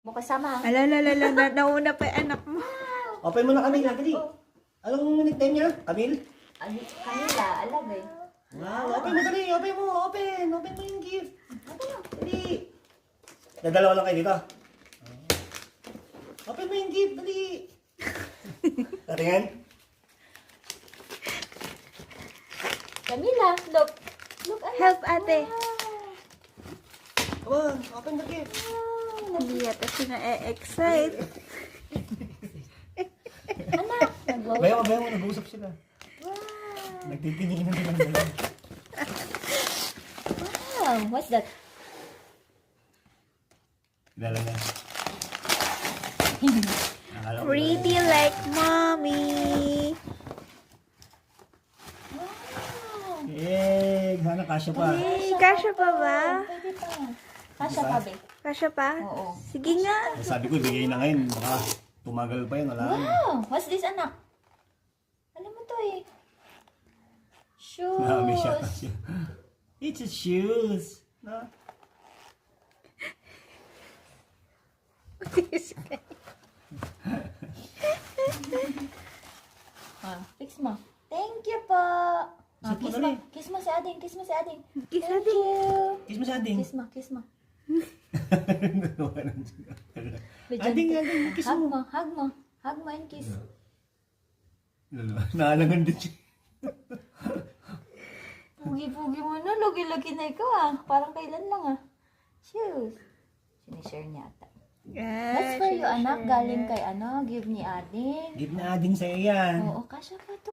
Mo kasama. Nauna pa yung anak mo. Open mo na Camille, dali. Anong nickname niya? Camille? Kanila, alagay. Wow, open mo dali, open mo, open mo yung gift. Dali. Dadalawa lang kayo dito. Open mo yung gift, dali. Tatingin? Camila, look. Look, anak. Help, ate. Come on, open the gift. Hindi yata siya na-excite. Anak. Nag-wow. Bayaw, nag-uusap sila. Nagtitingin na silang dalawa. Wow, what's that? Kilala niya. Akala ko Pretty like mommy. Wow. Eh, sana kasya pa. Hey, kasya pa ba? Pwede pa. Kasha pa, be. Kasya pa? Oo. Sige nga. Sabi ko, bigay na ngayon. Baka tumagal pa yun. Wala. Wow! What's this, anak? Alam mo to eh. Marami siya. Shoes. It's a shoes. No? Fix mo. Thank you po. Isa po Kiss na mo. rin. Kiss mo si Ading. Kiss mo si Ading. Kiss Thank Ading. you. Kiss mo sa ading. Kiss mo. Kiss mo. Ading, kiss Hug mo. mo. Hug mo. Hug mo and kiss. Naalangan din siya. Pugi-pugi mo na. Lugi-lugi na ikaw ah. Parang kailan lang ah. Shoes. Sinishare niya ata. That's for you, anak. Galing kay ano. Give ni Ading. Give na ading sa'yo yan. Oo, kasha pa to.